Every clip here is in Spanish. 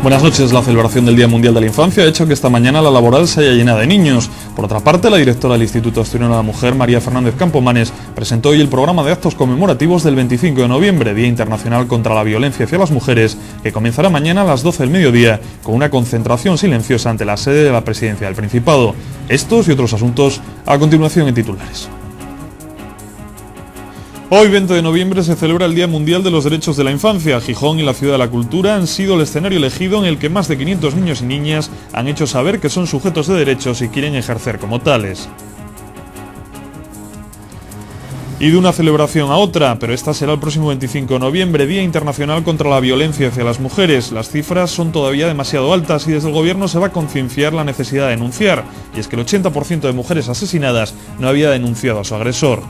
Buenas noches. La celebración del Día Mundial de la Infancia ha hecho que esta mañana la laboral se haya llenado de niños. Por otra parte, la directora del Instituto Asturiano de la Mujer, María Fernández Campomanes, presentó hoy el programa de actos conmemorativos del 25 de noviembre, Día Internacional contra la Violencia hacia las Mujeres, que comenzará mañana a las 12 del mediodía con una concentración silenciosa ante la sede de la Presidencia del Principado. Estos y otros asuntos a continuación en titulares. Hoy, 20 de noviembre, se celebra el Día Mundial de los Derechos de la Infancia. Gijón y la Ciudad de la Cultura han sido el escenario elegido en el que más de 500 niños y niñas han hecho saber que son sujetos de derechos y quieren ejercer como tales. Y de una celebración a otra, pero esta será el próximo 25 de noviembre, Día Internacional contra la Violencia hacia las Mujeres. Las cifras son todavía demasiado altas y desde el Gobierno se va a concienciar la necesidad de denunciar. Y es que el 80% de mujeres asesinadas no había denunciado a su agresor.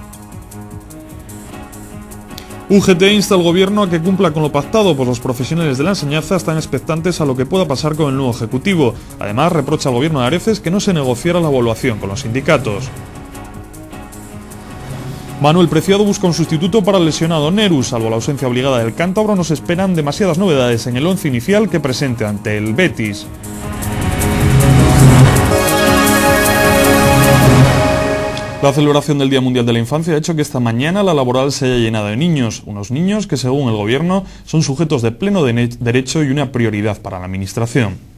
UGT insta al Gobierno a que cumpla con lo pactado, pues los profesionales de la enseñanza están expectantes a lo que pueda pasar con el nuevo Ejecutivo. Además, reprocha al Gobierno de Areces que no se negociara la evaluación con los sindicatos. Manuel Preciado busca un sustituto para el lesionado Neru. Salvo la ausencia obligada del cántabro, no se esperan demasiadas novedades en el once inicial que presente ante el Betis. La celebración del Día Mundial de la Infancia ha hecho que esta mañana la laboral se haya llenado de niños. Unos niños que, según el Gobierno, son sujetos de pleno derecho y una prioridad para la Administración.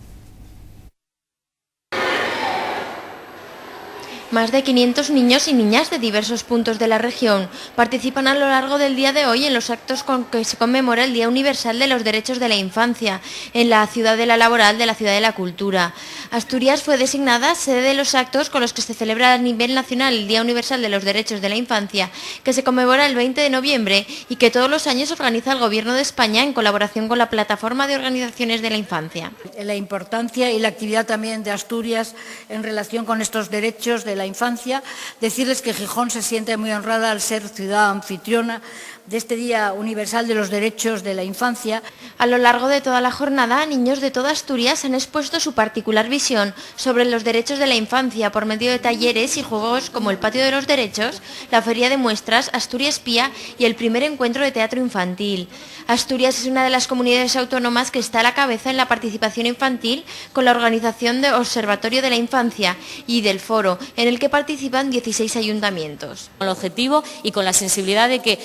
Más de 500 niños y niñas de diversos puntos de la región participan a lo largo del día de hoy en los actos con que se conmemora el Día Universal de los Derechos de la Infancia en la Ciudad de la Laboral de la Ciudad de la Cultura. Asturias fue designada sede de los actos con los que se celebra a nivel nacional el Día Universal de los Derechos de la Infancia, que se conmemora el 20 de noviembre y que todos los años organiza el Gobierno de España en colaboración con la Plataforma de Organizaciones de la Infancia. La importancia y la actividad también de Asturias en relación con estos derechos de la infancia, decirles que Gijón se siente muy honrada al ser ciudad anfitriona de este Día Universal de los Derechos de la Infancia. A lo largo de toda la jornada, niños de toda Asturias han expuesto su particular visión sobre los derechos de la infancia por medio de talleres y juegos como el Patio de los Derechos, la Feria de Muestras, Asturias Pía y el primer encuentro de teatro infantil. Asturias es una de las comunidades autónomas que está a la cabeza en la participación infantil con la organización de Observatorio de la Infancia y del Foro, en el que participan 16 ayuntamientos. Con el objetivo y con la sensibilidad de que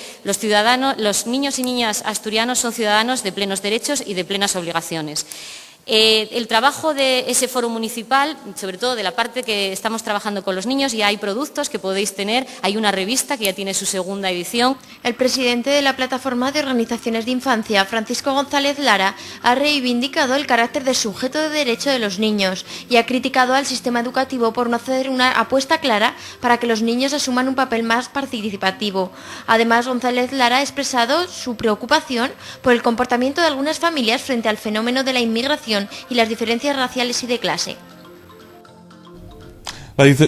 los niños y niñas asturianos son ciudadanos de plenos derechos y de plenas obligaciones. El trabajo de ese foro municipal, sobre todo de la parte que estamos trabajando con los niños, ya hay productos que podéis tener, hay una revista que ya tiene su segunda edición. El presidente de la Plataforma de Organizaciones de Infancia, Francisco González Lara, ha reivindicado el carácter de sujeto de derecho de los niños y ha criticado al sistema educativo por no hacer una apuesta clara para que los niños asuman un papel más participativo. Además, González Lara ha expresado su preocupación por el comportamiento de algunas familias frente al fenómeno de la inmigración y las diferencias raciales y de clase.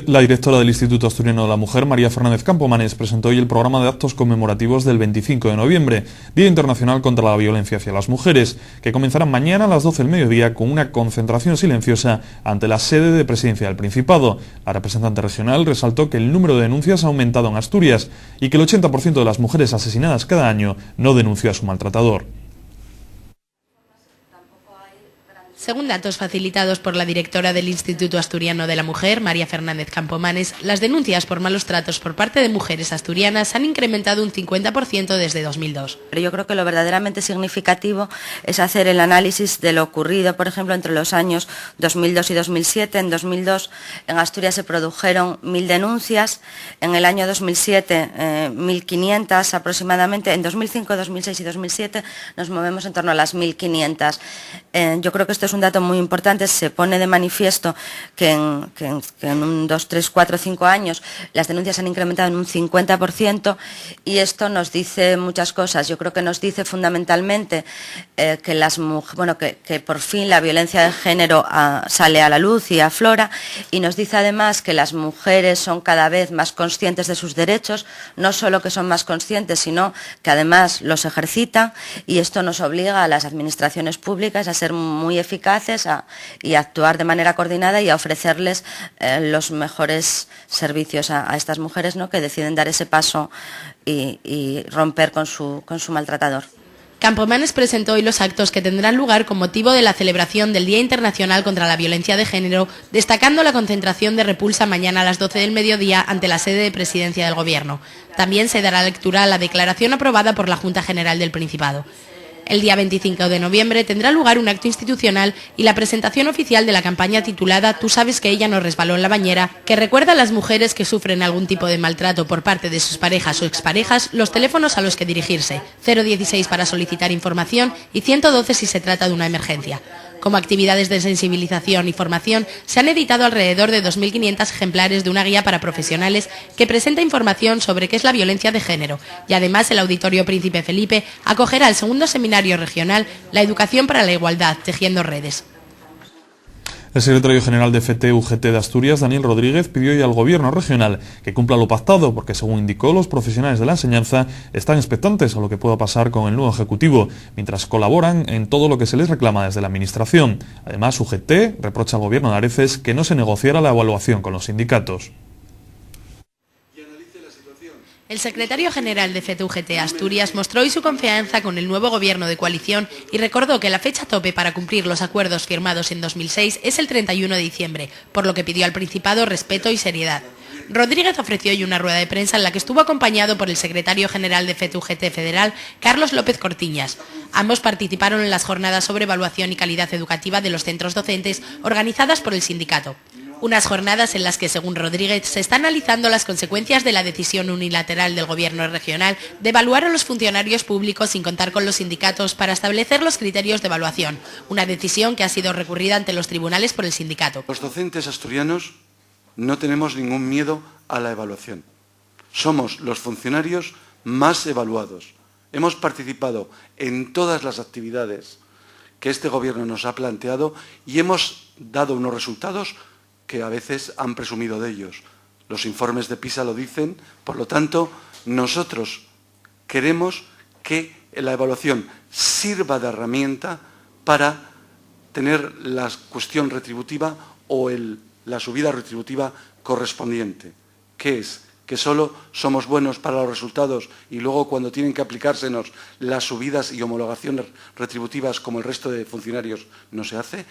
La directora del Instituto Asturiano de la Mujer, María Fernández Campomanes, presentó hoy el programa de actos conmemorativos del 25 de noviembre, Día Internacional contra la Violencia hacia las Mujeres, que comenzarán mañana a las 12 del mediodía con una concentración silenciosa ante la sede de Presidencia del Principado. La representante regional resaltó que el número de denuncias ha aumentado en Asturias y que el 80% de las mujeres asesinadas cada año no denunció a su maltratador. Según datos facilitados por la directora del Instituto Asturiano de la Mujer, María Fernández Campomanes, las denuncias por malos tratos por parte de mujeres asturianas han incrementado un 50% desde 2002. Pero yo creo que lo verdaderamente significativo es hacer el análisis de lo ocurrido, por ejemplo, entre los años 2002 y 2007. En 2002 en Asturias se produjeron 1.000 denuncias, en el año 2007 1.500 aproximadamente, en 2005, 2006 y 2007 nos movemos en torno a las 1.500. Yo creo que esto es un dato muy importante. Se pone de manifiesto que en un 2, 3, 4, 5 años las denuncias han incrementado en un 50% y esto nos dice muchas cosas. Yo creo que nos dice fundamentalmente que por fin la violencia de género sale a la luz y aflora, y nos dice además que las mujeres son cada vez más conscientes de sus derechos, no solo que son más conscientes, sino que además los ejercitan, y esto nos obliga a las administraciones públicas a ser muy eficaces y a actuar de manera coordinada y a ofrecerles los mejores servicios a estas mujeres, ¿no?, que deciden dar ese paso y romper con su maltratador. Campomanes presentó hoy los actos que tendrán lugar con motivo de la celebración del Día Internacional contra la Violencia de Género, destacando la concentración de repulsa mañana a las 12 del mediodía ante la sede de Presidencia del Gobierno. También se dará lectura a la declaración aprobada por la Junta General del Principado. El día 25 de noviembre tendrá lugar un acto institucional y la presentación oficial de la campaña titulada Tú sabes que ella nos resbaló en la bañera, que recuerda a las mujeres que sufren algún tipo de maltrato por parte de sus parejas o exparejas los teléfonos a los que dirigirse, 016 para solicitar información y 112 si se trata de una emergencia. Como actividades de sensibilización y formación, se han editado alrededor de 2.500 ejemplares de una guía para profesionales que presenta información sobre qué es la violencia de género, y además el Auditorio Príncipe Felipe acogerá el segundo seminario regional La Educación para la Igualdad, tejiendo redes. El secretario general de FT-UGT de Asturias, Daniel Rodríguez, pidió hoy al Gobierno regional que cumpla lo pactado, porque según indicó, los profesionales de la enseñanza están expectantes a lo que pueda pasar con el nuevo Ejecutivo, mientras colaboran en todo lo que se les reclama desde la Administración. Además, UGT reprocha al Gobierno de Areces que no se negociara la evaluación con los sindicatos. El secretario general de FT-UGT Asturias mostró hoy su confianza con el nuevo gobierno de coalición y recordó que la fecha tope para cumplir los acuerdos firmados en 2006 es el 31 de diciembre, por lo que pidió al Principado respeto y seriedad. Rodríguez ofreció hoy una rueda de prensa en la que estuvo acompañado por el secretario general de FT-UGT Federal, Carlos López Cortiñas. Ambos participaron en las jornadas sobre evaluación y calidad educativa de los centros docentes organizadas por el sindicato. Unas jornadas en las que, según Rodríguez, se está analizando las consecuencias de la decisión unilateral del Gobierno regional de evaluar a los funcionarios públicos sin contar con los sindicatos para establecer los criterios de evaluación, una decisión que ha sido recurrida ante los tribunales por el sindicato. Los docentes asturianos no tenemos ningún miedo a la evaluación. Somos los funcionarios más evaluados. Hemos participado en todas las actividades que este Gobierno nos ha planteado y hemos dado unos resultados que a veces han presumido de ellos. Los informes de PISA lo dicen, por lo tanto, nosotros queremos que la evaluación sirva de herramienta para tener la cuestión retributiva o la subida retributiva correspondiente, que es que solo somos buenos para los resultados y luego cuando tienen que aplicársenos las subidas y homologaciones retributivas como el resto de funcionarios no se hace.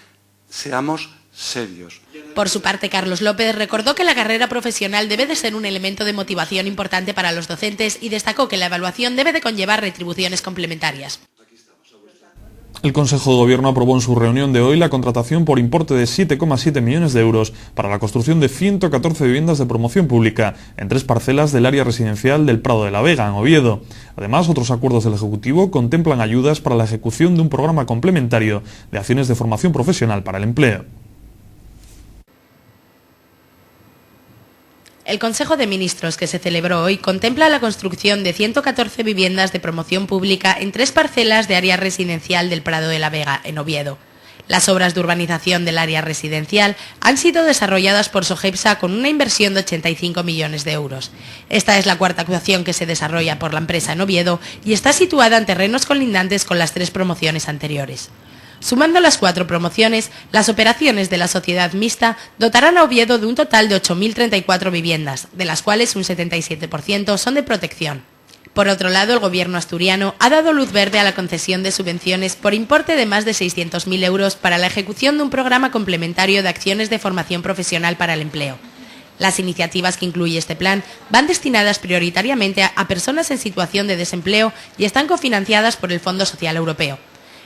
Seamos serios. Por su parte, Carlos López recordó que la carrera profesional debe de ser un elemento de motivación importante para los docentes y destacó que la evaluación debe de conllevar retribuciones complementarias. El Consejo de Gobierno aprobó en su reunión de hoy la contratación por importe de 7,7 millones de euros para la construcción de 114 viviendas de promoción pública en 3 parcelas del área residencial del Prado de la Vega, en Oviedo. Además, otros acuerdos del Ejecutivo contemplan ayudas para la ejecución de un programa complementario de acciones de formación profesional para el empleo. El Consejo de Ministros que se celebró hoy contempla la construcción de 114 viviendas de promoción pública en 3 parcelas de área residencial del Prado de la Vega, en Oviedo. Las obras de urbanización del área residencial han sido desarrolladas por Sogepsa con una inversión de 85 millones de euros. Esta es la 4ª actuación que se desarrolla por la empresa en Oviedo y está situada en terrenos colindantes con las 3 promociones anteriores. Sumando las 4 promociones, las operaciones de la sociedad mixta dotarán a Oviedo de un total de 8.034 viviendas, de las cuales un 77% son de protección. Por otro lado, el Gobierno asturiano ha dado luz verde a la concesión de subvenciones por importe de más de 600.000 euros para la ejecución de un programa complementario de acciones de formación profesional para el empleo. Las iniciativas que incluye este plan van destinadas prioritariamente a personas en situación de desempleo y están cofinanciadas por el Fondo Social Europeo.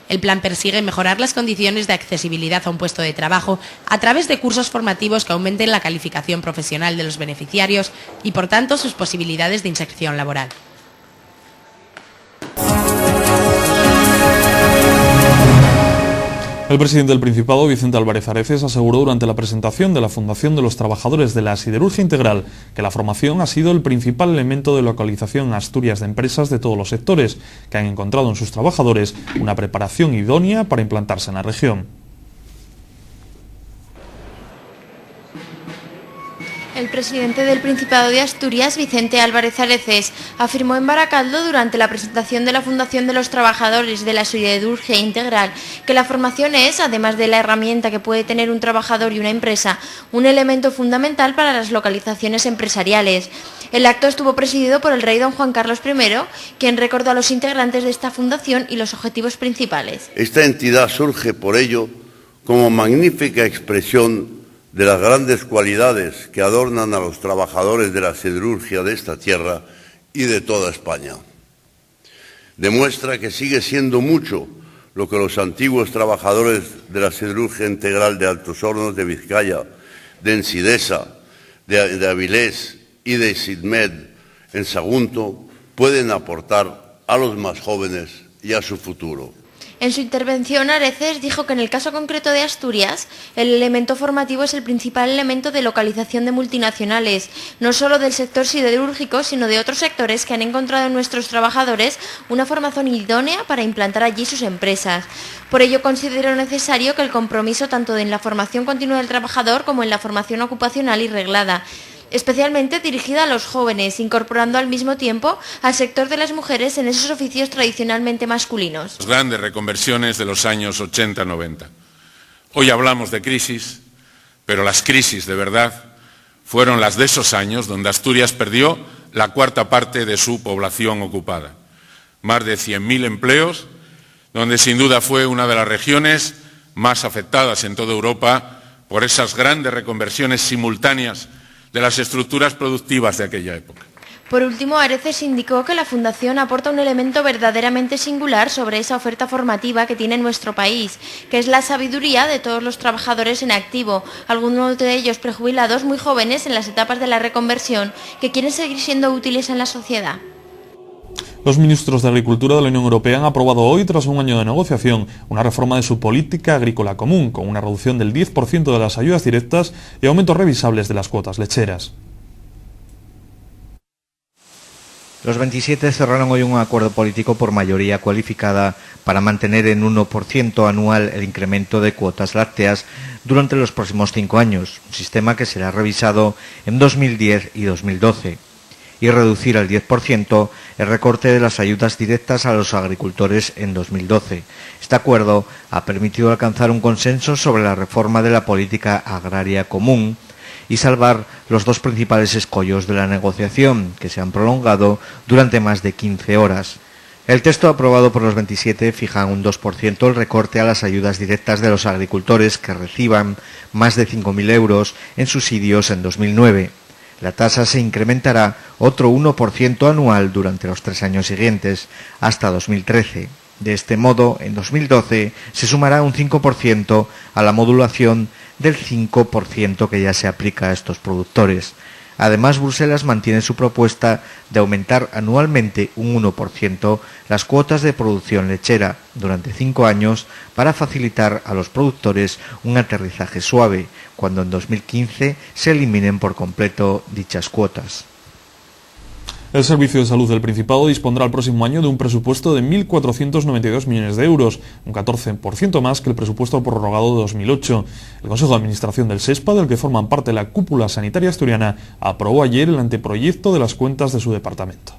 El plan persigue mejorar las condiciones de accesibilidad a un puesto de trabajo a través de cursos formativos que aumenten la calificación profesional de los beneficiarios y, por tanto, sus posibilidades de inserción laboral. El presidente del Principado, Vicente Álvarez Areces, aseguró durante la presentación de la Fundación de los Trabajadores de la Siderurgia Integral que la formación ha sido el principal elemento de localización en Asturias de empresas de todos los sectores, que han encontrado en sus trabajadores una preparación idónea para implantarse en la región. El El presidente del Principado de Asturias, Vicente Álvarez Areces, afirmó en Baracaldo durante la presentación de la Fundación de los Trabajadores de la Siderurgia Integral que la formación es, además de la herramienta que puede tener un trabajador y una empresa, un elemento fundamental para las localizaciones empresariales. El acto estuvo presidido por el rey don Juan Carlos I, quien recordó a los integrantes de esta fundación y los objetivos principales. Esta entidad surge por ello como magnífica expresión de las grandes cualidades que adornan a los trabajadores de la siderurgia de esta tierra y de toda España. Demuestra que sigue siendo mucho lo que los antiguos trabajadores de la siderurgia integral de Altos Hornos de Vizcaya, de Ensidesa, de Avilés y de Sidmed en Sagunto pueden aportar a los más jóvenes y a su futuro. En su intervención, Areces dijo que en el caso concreto de Asturias, el elemento formativo es el principal elemento de localización de multinacionales, no solo del sector siderúrgico, sino de otros sectores que han encontrado en nuestros trabajadores una formación idónea para implantar allí sus empresas. Por ello, considero necesario que el compromiso tanto en la formación continua del trabajador como en la formación ocupacional y reglada, especialmente dirigida a los jóvenes, incorporando al mismo tiempo al sector de las mujeres en esos oficios tradicionalmente masculinos. Las grandes reconversiones de los años 80-90. Hoy hablamos de crisis, pero las crisis de verdad fueron las de esos años donde Asturias perdió la cuarta parte de su población ocupada. Más de 100.000 empleos, donde sin duda fue una de las regiones más afectadas en toda Europa por esas grandes reconversiones simultáneas de las estructuras productivas de aquella época. Por último, Areces indicó que la Fundación aporta un elemento verdaderamente singular sobre esa oferta formativa que tiene nuestro país, que es la sabiduría de todos los trabajadores en activo, algunos de ellos prejubilados muy jóvenes en las etapas de la reconversión, que quieren seguir siendo útiles en la sociedad. Los ministros de Agricultura de la Unión Europea han aprobado hoy, tras un año de negociación, una reforma de su política agrícola común, con una reducción del 10% de las ayudas directas y aumentos revisables de las cuotas lecheras. Los 27 cerraron hoy un acuerdo político por mayoría cualificada para mantener en 1% anual el incremento de cuotas lácteas durante los próximos 5 años, un sistema que será revisado en 2010 y 2012. Y reducir al 10% el recorte de las ayudas directas a los agricultores en 2012. Este acuerdo ha permitido alcanzar un consenso sobre la reforma de la política agraria común y salvar los dos principales escollos de la negociación, que se han prolongado durante más de 15 horas. El texto aprobado por los 27 fija un 2% el recorte a las ayudas directas de los agricultores que reciban más de 5.000 euros en subsidios en 2009. La tasa se incrementará otro 1% anual durante los 3 años siguientes, hasta 2013. De este modo, en 2012 se sumará un 5% a la modulación del 5% que ya se aplica a estos productores. Además, Bruselas mantiene su propuesta de aumentar anualmente un 1% las cuotas de producción lechera durante 5 años para facilitar a los productores un aterrizaje suave, cuando en 2015 se eliminen por completo dichas cuotas. El Servicio de Salud del Principado dispondrá el próximo año de un presupuesto de 1.492 millones de euros, un 14% más que el presupuesto prorrogado de 2008. El Consejo de Administración del SESPA, del que forman parte la cúpula sanitaria asturiana, aprobó ayer el anteproyecto de las cuentas de su departamento.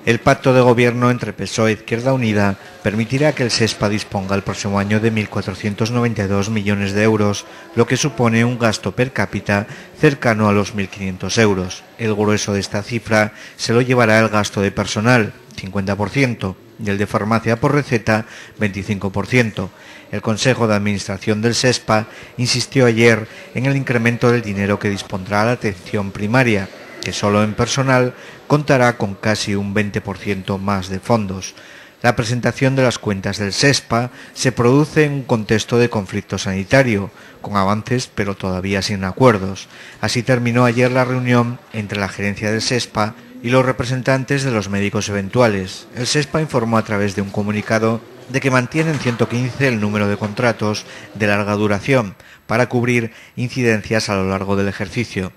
El pacto de gobierno entre PSOE e Izquierda Unida permitirá que el SESPA disponga el próximo año de 1.492 millones de euros, lo que supone un gasto per cápita cercano a los 1.500 euros. El grueso de esta cifra se lo llevará el gasto de personal, 50%, y el de farmacia por receta, 25%. El Consejo de Administración del SESPA insistió ayer en el incremento del dinero que dispondrá la atención primaria, que solo en personal contará con casi un 20% más de fondos. La presentación de las cuentas del SESPA se produce en un contexto de conflicto sanitario, con avances pero todavía sin acuerdos. Así terminó ayer la reunión entre la gerencia del SESPA y los representantes de los médicos eventuales. El SESPA informó a través de un comunicado de que mantienen 115 el número de contratos de larga duración para cubrir incidencias a lo largo del ejercicio.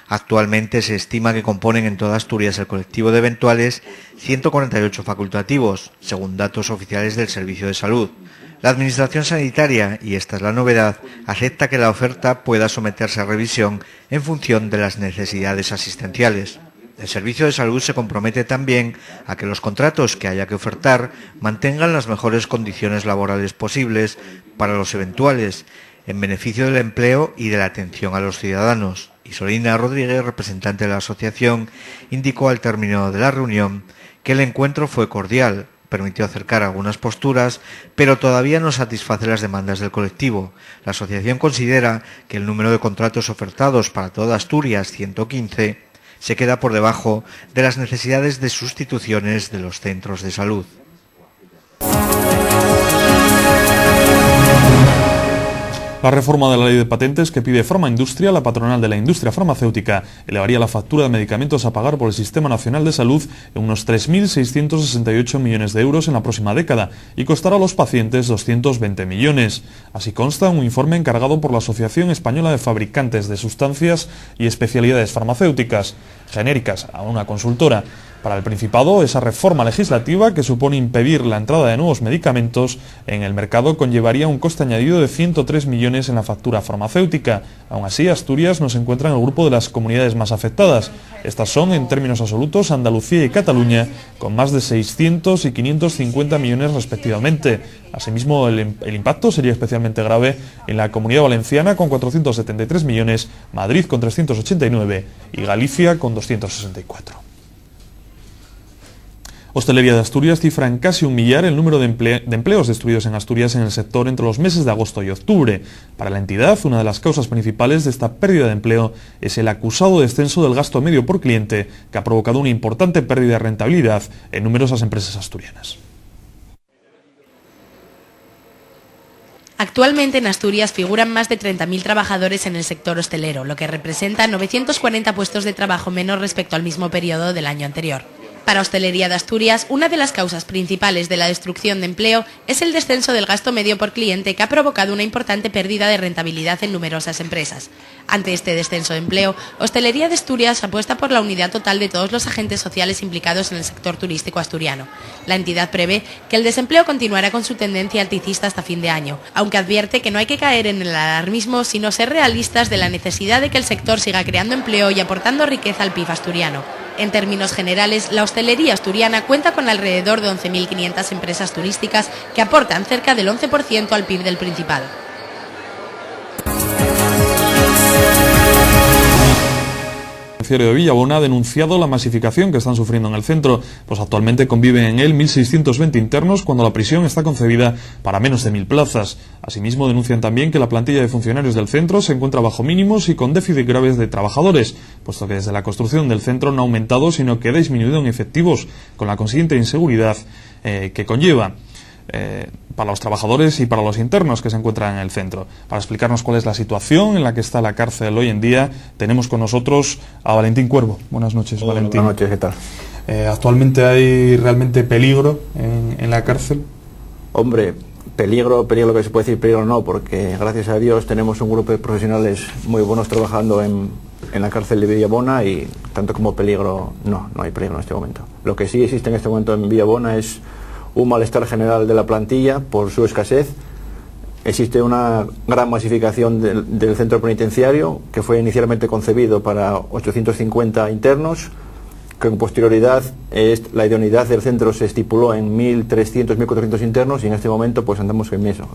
Actualmente se estima que componen en toda Asturias el colectivo de eventuales 148 facultativos, según datos oficiales del Servicio de Salud. La Administración Sanitaria, y esta es la novedad, acepta que la oferta pueda someterse a revisión en función de las necesidades asistenciales. El Servicio de Salud se compromete también a que los contratos que haya que ofertar mantengan las mejores condiciones laborales posibles para los eventuales, en beneficio del empleo y de la atención a los ciudadanos. Isolina Rodríguez, representante de la asociación, indicó al término de la reunión que el encuentro fue cordial, permitió acercar algunas posturas, pero todavía no satisface las demandas del colectivo. La asociación considera que el número de contratos ofertados para toda Asturias, 115, se queda por debajo de las necesidades de sustituciones de los centros de salud. La reforma de la ley de patentes que pide Farmaindustria, la patronal de la industria farmacéutica, elevaría la factura de medicamentos a pagar por el Sistema Nacional de Salud en unos 3.668 millones de euros en la próxima década y costará a los pacientes 220 millones. Así consta un informe encargado por la Asociación Española de Fabricantes de Sustancias y Especialidades Farmacéuticas, genéricas, a una consultora. Para el Principado, esa reforma legislativa que supone impedir la entrada de nuevos medicamentos en el mercado conllevaría un coste añadido de 103 millones en la factura farmacéutica. Aún así, Asturias no se encuentra en el grupo de las comunidades más afectadas. Estas son, en términos absolutos, Andalucía y Cataluña, con más de 600 y 550 millones respectivamente. Asimismo, el impacto sería especialmente grave en la Comunidad Valenciana, con 473 millones, Madrid con 389 y Galicia con 264. Hostelería de Asturias cifra en casi 1 millar el número de empleos destruidos en Asturias en el sector entre los meses de agosto y octubre. Para la entidad, una de las causas principales de esta pérdida de empleo es el acusado descenso del gasto medio por cliente, que ha provocado una importante pérdida de rentabilidad en numerosas empresas asturianas. Actualmente en Asturias figuran más de 30.000 trabajadores en el sector hostelero, lo que representa 940 puestos de trabajo menos respecto al mismo periodo del año anterior. Para Hostelería de Asturias, una de las causas principales de la destrucción de empleo es el descenso del gasto medio por cliente, que ha provocado una importante pérdida de rentabilidad en numerosas empresas. Ante este descenso de empleo, Hostelería de Asturias apuesta por la unidad total de todos los agentes sociales implicados en el sector turístico asturiano. La entidad prevé que el desempleo continuará con su tendencia alticista hasta fin de año, aunque advierte que no hay que caer en el alarmismo, sino ser realistas de la necesidad de que el sector siga creando empleo y aportando riqueza al PIB asturiano. En términos generales, la hostelería asturiana cuenta con alrededor de 11.500 empresas turísticas que aportan cerca del 11% al PIB del Principado. El de Villabona ha denunciado la masificación que están sufriendo en el centro, pues actualmente conviven en él 1.620 internos cuando la prisión está concebida para menos de 1.000 plazas. Asimismo, denuncian también que la plantilla de funcionarios del centro se encuentra bajo mínimos y con déficit graves de trabajadores, puesto que desde la construcción del centro no ha aumentado, sino que ha disminuido en efectivos, con la consiguiente inseguridad que conlleva para los trabajadores y para los internos que se encuentran en el centro. Para explicarnos cuál es la situación en la que está la cárcel hoy en día, tenemos con nosotros a Valentín Cuervo. Buenas noches, Hola, Valentín. Buenas noches, ¿qué tal? ¿Actualmente hay realmente peligro en la cárcel? Hombre, peligro que se puede decir peligro no, porque gracias a Dios tenemos un grupo de profesionales muy buenos trabajando en la cárcel de Villabona y tanto como peligro, no hay peligro en este momento. Lo que sí existe en este momento en Villabona es un malestar general de la plantilla por su escasez. Existe una gran masificación del centro penitenciario, que fue inicialmente concebido para 850 internos, que en posterioridad la idoneidad del centro se estipuló en 1.300, 1.400 internos, y en este momento pues andamos en eso,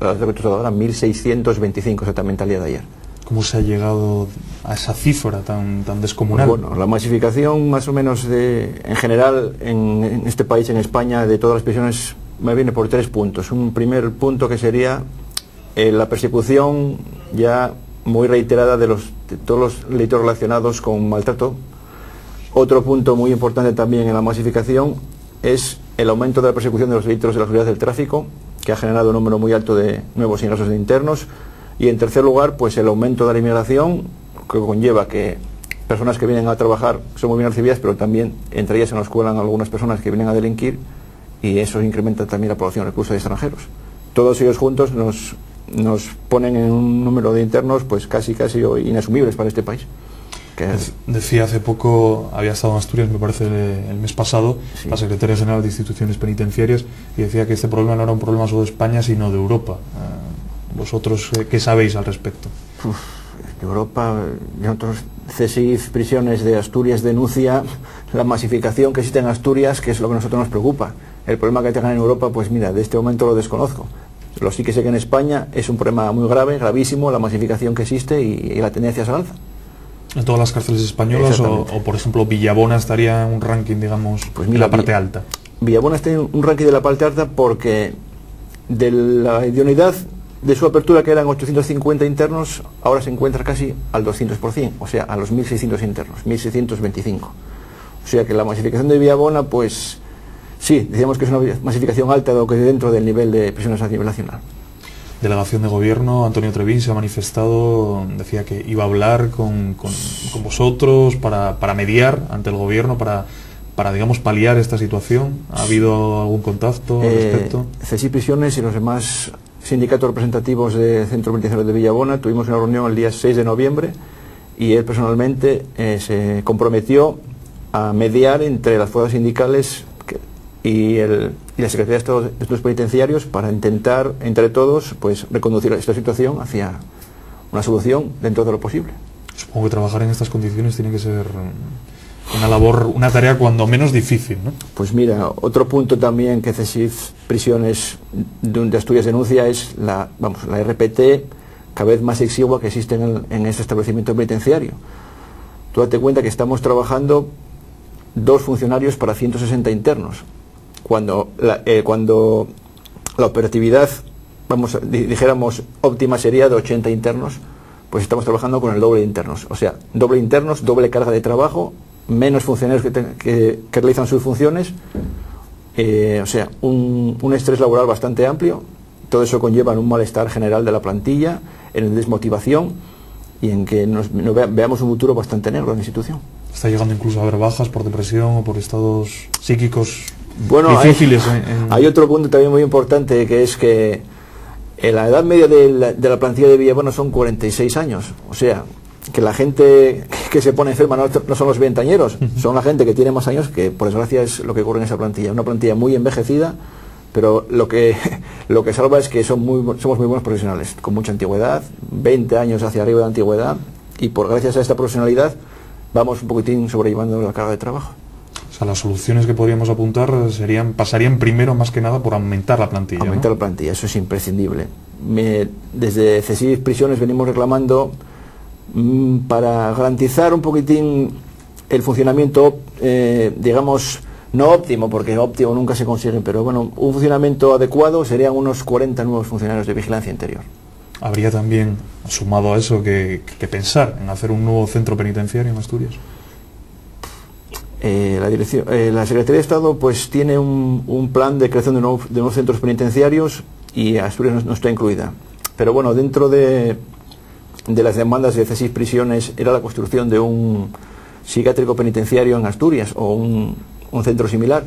ahora 1.625 exactamente al día de ayer. ¿Cómo se ha llegado a esa cifra tan descomunal? Bueno, la masificación más o menos en general en este país, en España, de todas las prisiones me viene por 3 puntos. Un primer punto que sería la persecución ya muy reiterada de todos los delitos relacionados con maltrato. Otro punto muy importante también en la masificación es el aumento de la persecución de los delitos de la seguridad del tráfico, que ha generado un número muy alto de nuevos ingresos de internos. Y en tercer lugar, pues el aumento de la inmigración, que conlleva que personas que vienen a trabajar son muy bien recibidas, pero también entre ellas se nos cuelan algunas personas que vienen a delinquir, y eso incrementa también la población reclusa de extranjeros. Todos ellos juntos nos ponen en un número de internos pues casi inasumibles para este país. Decía hace poco, había estado en Asturias, me parece el mes pasado, la secretaria general de Instituciones Penitenciarias, y decía que este problema no era un problema solo de España, sino de Europa. ¿Vosotros qué sabéis al respecto? Europa, nosotros, CSIF Prisiones de Asturias denuncia la masificación que existe en Asturias, que es lo que a nosotros nos preocupa. El problema que tengan en Europa, pues mira, de este momento lo desconozco. Lo sí que sé que en España es un problema muy grave, gravísimo, la masificación que existe y la tendencia es al alza. ¿En todas las cárceles españolas o por ejemplo, Villabona estaría en un ranking, digamos, pues mira, de la parte alta? Villabona está en un ranking de la parte alta porque de la idoneidad de su apertura, que eran 850 internos, ahora se encuentra casi al 200%, o sea, a los 1.600 internos, 1.625. O sea que la masificación de Villabona, pues sí, decíamos que es una masificación alta, dado que dentro del nivel de prisiones a nivel nacional. Delegación de Gobierno, Antonio Trevín se ha manifestado, decía que iba a hablar con vosotros para mediar ante el Gobierno, para digamos, paliar esta situación. ¿Ha habido algún contacto al respecto? CSIF Prisiones y los demás sindicatos representativos del Centro Penitenciario de Villabona tuvimos una reunión el día 6 de noviembre y él personalmente se comprometió a mediar entre las fuerzas sindicales y la Secretaría de Estado de Estudios Penitenciarios para intentar, entre todos, pues reconducir esta situación hacia una solución dentro de lo posible. Supongo que trabajar en estas condiciones tiene que ser una tarea cuando menos difícil, ¿no? Pues mira, otro punto también que CSIF Prisiones de Asturias denuncia es la RPT cada vez más exigua que existe en este establecimiento penitenciario. Tú date cuenta que estamos trabajando 2 funcionarios para 160 internos. Cuando la operatividad, dijéramos, óptima sería de 80 internos, pues estamos trabajando con el doble de internos. O sea, doble internos, doble carga de trabajo, menos funcionarios que realizan sus funciones, o sea, un estrés laboral bastante amplio. Todo eso conlleva un malestar general de la plantilla, en desmotivación y en que veamos un futuro bastante negro en la institución. ¿Está llegando incluso a haber bajas por depresión o por estados psíquicos difíciles? Hay otro punto también muy importante, que es que la edad media de la plantilla de Villabona son 46 años. O sea, que la gente que se pone enferma no son los veinteañeros, son la gente que tiene más años, que por desgracia es lo que ocurre en esa plantilla. Una plantilla muy envejecida, pero lo que salva es que somos muy buenos profesionales, con mucha antigüedad, 20 años hacia arriba de antigüedad, y por gracias a esta profesionalidad vamos un poquitín sobrellevando la carga de trabajo. O sea, las soluciones que podríamos apuntar pasarían primero más que nada por aumentar la plantilla. Aumentar, ¿no? La plantilla, eso es imprescindible. Desde CSIF Prisiones venimos reclamando para garantizar un poquitín el funcionamiento, digamos, no óptimo, porque óptimo nunca se consigue, pero bueno, un funcionamiento adecuado serían unos 40 nuevos funcionarios de vigilancia interior. ¿Habría también, sumado a eso, que pensar en hacer un nuevo centro penitenciario en Asturias? La Secretaría de Estado pues tiene un plan de creación de nuevos centros penitenciarios y Asturias no está incluida. Pero bueno, dentro de las demandas de CSIF Prisiones era la construcción de un psiquiátrico penitenciario en Asturias o un centro similar,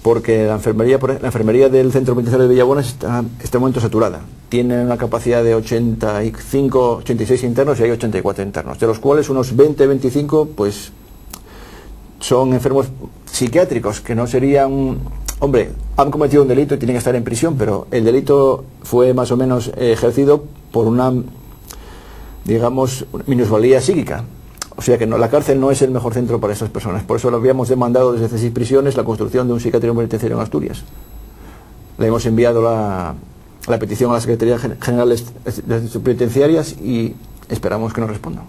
porque la enfermería del centro penitenciario de Villabona está en este momento saturada. Tiene una capacidad de 86 internos y hay 84 internos, de los cuales unos 20-25 pues son enfermos psiquiátricos, que no serían, hombre, han cometido un delito y tienen que estar en prisión, pero el delito fue más o menos ejercido por una, digamos, minusvalía psíquica. O sea que la cárcel no es el mejor centro para estas personas. Por eso lo habíamos demandado desde CSIF Prisiones la construcción de un psiquiátrico penitenciario en Asturias. Le hemos enviado la petición a la Secretaría General de Penitenciarias y esperamos que nos respondan.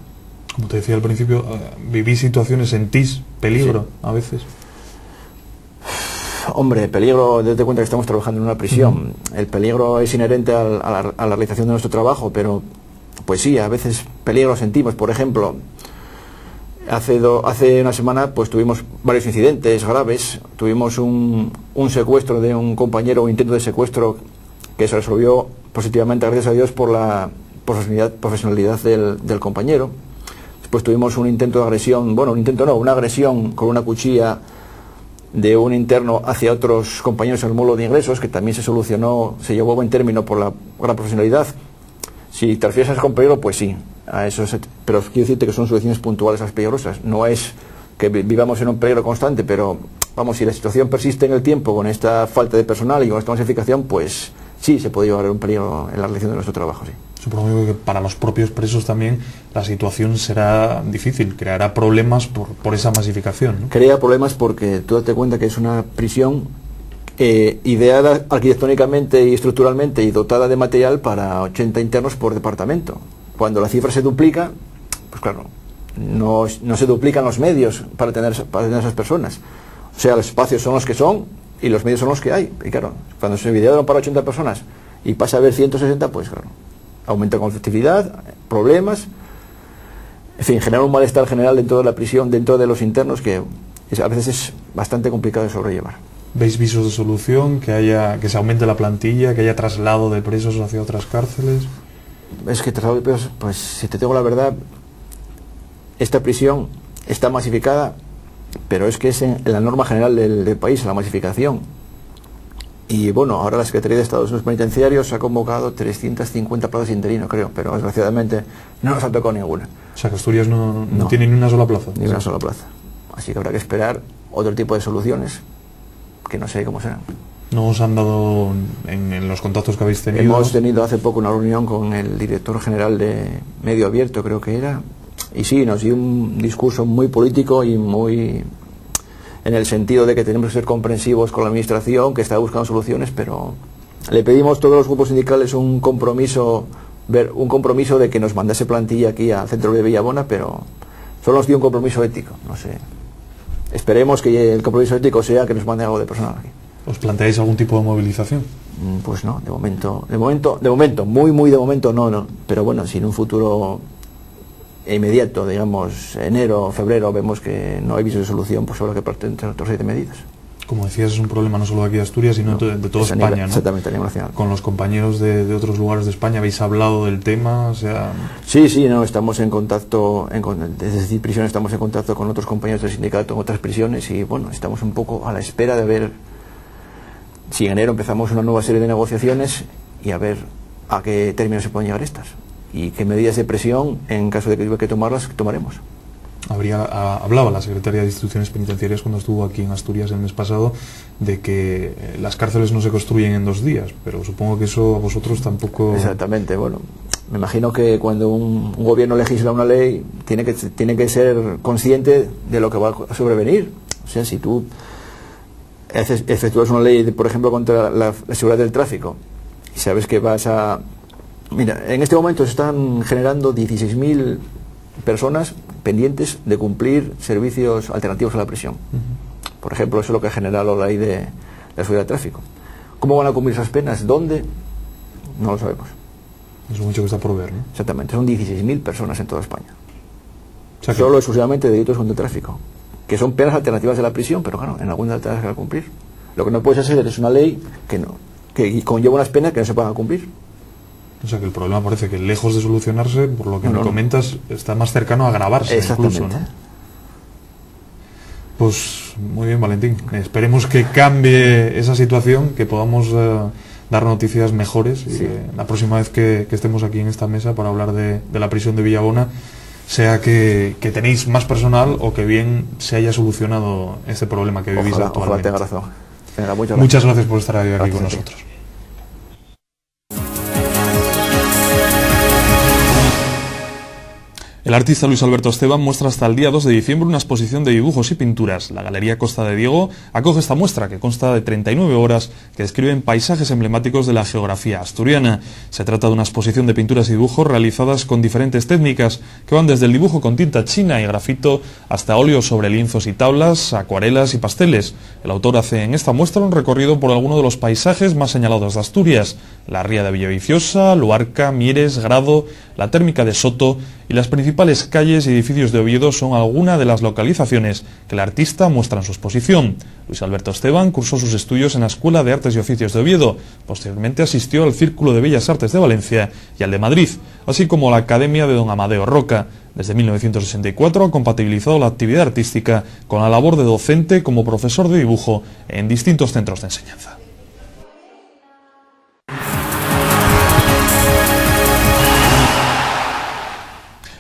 Como te decía al principio, ¿vivís situaciones, sentís peligro sí. a veces? Hombre, peligro, date cuenta que estamos trabajando en una prisión. El peligro es inherente a la realización de nuestro trabajo, pero pues sí, a veces peligro sentimos. Por ejemplo, hace una semana pues tuvimos varios incidentes graves. Tuvimos un secuestro de un compañero, un intento de secuestro que se resolvió positivamente, gracias a Dios, por la profesionalidad del compañero. Después tuvimos un intento de agresión, una agresión con una cuchilla de un interno hacia otros compañeros en el módulo de ingresos, que también se solucionó, se llevó a buen término por la gran profesionalidad. Si te refieres a ese compañero, pues sí, a esos, pero quiero decirte que son soluciones puntuales a las peligrosas. No es que vivamos en un peligro constante, pero vamos, si la situación persiste en el tiempo con esta falta de personal y con esta masificación, pues sí se puede llevar un peligro en la realización de nuestro trabajo, sí. Supongo que para los propios presos también la situación será difícil, creará problemas por esa masificación, ¿no? Crea problemas porque tú date cuenta que es una prisión ideada arquitectónicamente y estructuralmente y dotada de material para 80 internos por departamento. Cuando la cifra se duplica, pues claro, no se duplican los medios para tener esas personas. O sea, los espacios son los que son y los medios son los que hay. Y claro, cuando se idearon para 80 personas y pasa a haber 160, pues claro, aumenta conflictividad, problemas, en fin, genera un malestar general dentro de la prisión, dentro de los internos, que a veces es bastante complicado de sobrellevar. ¿Veis visos de solución? Que se aumente la plantilla, que haya traslado de presos hacia otras cárceles. Es que traslado de presos, pues si te digo la verdad, esta prisión está masificada, pero es que es en la norma general del país, la masificación. Y bueno, ahora la Secretaría de Estado de Asuntos Penitenciarios ha convocado 350 plazas interinos, creo, pero desgraciadamente no nos ha tocado ninguna. O sea, que Asturias no tiene ni una sola plaza. Ni una sola plaza. Así que habrá que esperar otro tipo de soluciones, que no sé cómo serán. ¿No os han dado en los contactos que habéis tenido? Hemos tenido hace poco una reunión con el director general de Medio Abierto, creo que era, y sí, nos dio un discurso muy político y muy en el sentido de que tenemos que ser comprensivos con la administración, que está buscando soluciones, pero le pedimos a todos los grupos sindicales un compromiso de que nos mandase plantilla aquí al centro de Villabona, pero solo nos dio un compromiso ético, no sé. Esperemos que el compromiso ético sea que nos mande algo de personal aquí. ¿Os planteáis algún tipo de movilización? Pues no, de momento, muy de momento no, pero bueno, si en un futuro inmediato, digamos, enero, febrero, vemos que no hay visos de solución, pues habrá que plantear otra serie de medidas. Como decías, es un problema no solo de aquí de Asturias, sino de toda España, ¿no? Exactamente, a nivel nacional. Con los compañeros de otros lugares de España, ¿habéis hablado del tema? O sea... Sí, no, estamos en contacto, desde prisión estamos en contacto con otros compañeros del sindicato en otras prisiones y bueno, estamos un poco a la espera de ver si en enero empezamos una nueva serie de negociaciones y a ver a qué términos se pueden llegar estas y qué medidas de presión, en caso de que hubiera que tomarlas, tomaremos. Hablaba la secretaria de Instituciones Penitenciarias cuando estuvo aquí en Asturias el mes pasado de que las cárceles no se construyen en 2 días, pero supongo que eso a vosotros tampoco... Exactamente, bueno, me imagino que cuando un gobierno legisla una ley tiene que ser consciente de lo que va a sobrevenir. O sea, si tú efectúas una ley, por ejemplo, contra la seguridad del tráfico y sabes que vas a... Mira, en este momento se están generando 16.000 personas pendientes de cumplir servicios alternativos a la prisión. Por ejemplo, eso es lo que ha generado la ley de la seguridad del tráfico. ¿Cómo van a cumplir esas penas? ¿Dónde? No lo sabemos. Es mucho que está por ver, ¿no? Exactamente, son 16.000 personas en toda España. O sea, solo exclusivamente de delitos contra el tráfico, que son penas alternativas de la prisión, pero claro, en algunas alternativas que cumplir. Lo que no puedes hacer es una ley que conlleva unas penas que no se puedan cumplir. O sea que el problema parece que lejos de solucionarse, por lo que me comentas, está más cercano a agravarse incluso, ¿no? Pues muy bien, Valentín. Esperemos que cambie esa situación, que podamos dar noticias mejores y la próxima vez que estemos aquí en esta mesa para hablar de la prisión de Villabona, sea que tenéis más personal o que bien se haya solucionado este problema que vivís actualmente. Ojalá tenga razón. Venga, muchas gracias por estar aquí con nosotros. El artista Luis Alberto Esteban muestra hasta el día 2 de diciembre una exposición de dibujos y pinturas. La Galería Costa de Diego acoge esta muestra, que consta de 39 obras que describen paisajes emblemáticos de la geografía asturiana. Se trata de una exposición de pinturas y dibujos realizadas con diferentes técnicas, que van desde el dibujo con tinta china y grafito hasta óleos sobre lienzos y tablas, acuarelas y pasteles. El autor hace en esta muestra un recorrido por algunos de los paisajes más señalados de Asturias: la ría de Villaviciosa, Luarca, Mieres, Grado, la térmica de Soto y las principales calles y edificios de Oviedo son algunas de las localizaciones que el artista muestra en su exposición. Luis Alberto Esteban cursó sus estudios en la Escuela de Artes y Oficios de Oviedo. Posteriormente asistió al Círculo de Bellas Artes de Valencia y al de Madrid, así como a la Academia de Don Amadeo Roca. Desde 1964 ha compatibilizado la actividad artística con la labor de docente como profesor de dibujo en distintos centros de enseñanza.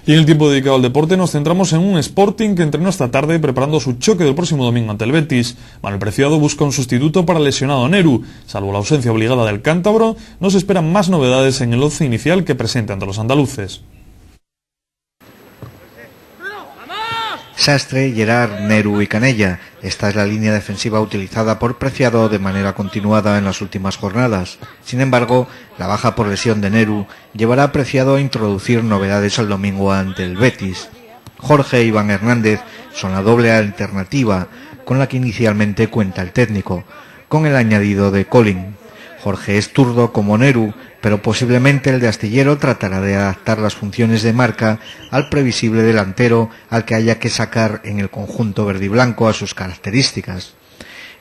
Y en el tiempo dedicado al deporte nos centramos en un Sporting que entrenó esta tarde preparando su choque del próximo domingo ante el Betis. Manuel Preciado busca un sustituto para el lesionado Neru. Salvo la ausencia obligada del cántabro, no se esperan más novedades en el once inicial que presente ante los andaluces. Sastre, Gerard, Neru y Canella. Esta es la línea defensiva utilizada por Preciado de manera continuada en las últimas jornadas. Sin embargo, la baja por lesión de Neru llevará a Preciado a introducir novedades el domingo ante el Betis. Jorge y Iván Hernández son la doble alternativa con la que inicialmente cuenta el técnico, con el añadido de Colin. Jorge es zurdo como Neru, pero posiblemente el de Astillero tratará de adaptar las funciones de marca al previsible delantero al que haya que sacar en el conjunto verdiblanco a sus características.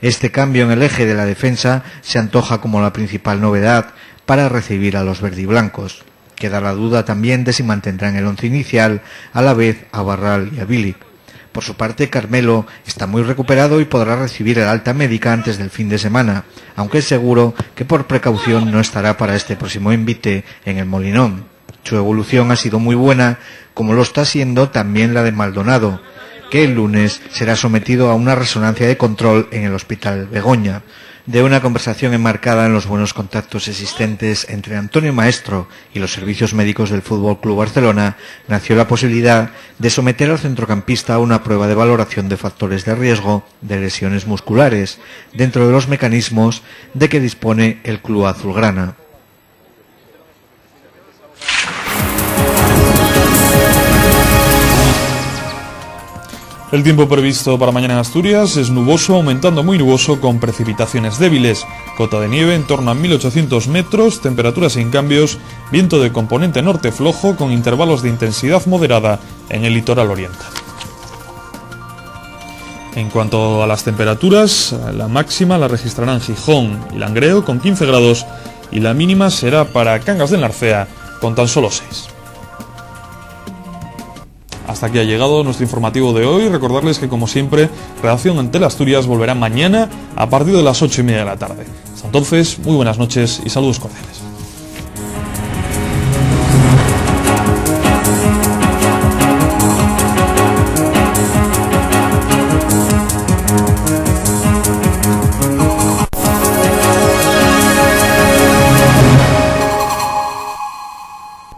Este cambio en el eje de la defensa se antoja como la principal novedad para recibir a los verdiblancos. Queda la duda también de si mantendrán el once inicial a la vez a Barral y a Bilic. Por su parte, Carmelo está muy recuperado y podrá recibir el alta médica antes del fin de semana, aunque es seguro que por precaución no estará para este próximo envite en el Molinón. Su evolución ha sido muy buena, como lo está siendo también la de Maldonado, que el lunes será sometido a una resonancia de control en el Hospital Begoña. De una conversación enmarcada en los buenos contactos existentes entre Antonio Maestro y los servicios médicos del Fútbol Club Barcelona, nació la posibilidad de someter al centrocampista a una prueba de valoración de factores de riesgo de lesiones musculares, dentro de los mecanismos de que dispone el club azulgrana. El tiempo previsto para mañana en Asturias es nuboso, aumentando muy nuboso con precipitaciones débiles. Cota de nieve en torno a 1800 metros, temperaturas sin cambios, viento de componente norte flojo con intervalos de intensidad moderada en el litoral oriental. En cuanto a las temperaturas, la máxima la registrarán Gijón y Langreo con 15 grados y la mínima será para Cangas del Narcea con tan solo 6. Hasta aquí ha llegado nuestro informativo de hoy. Recordarles que, como siempre, Redacción en Teleasturias volverá mañana a partir de las 8:30 de la tarde. Hasta entonces, muy buenas noches y saludos cordiales.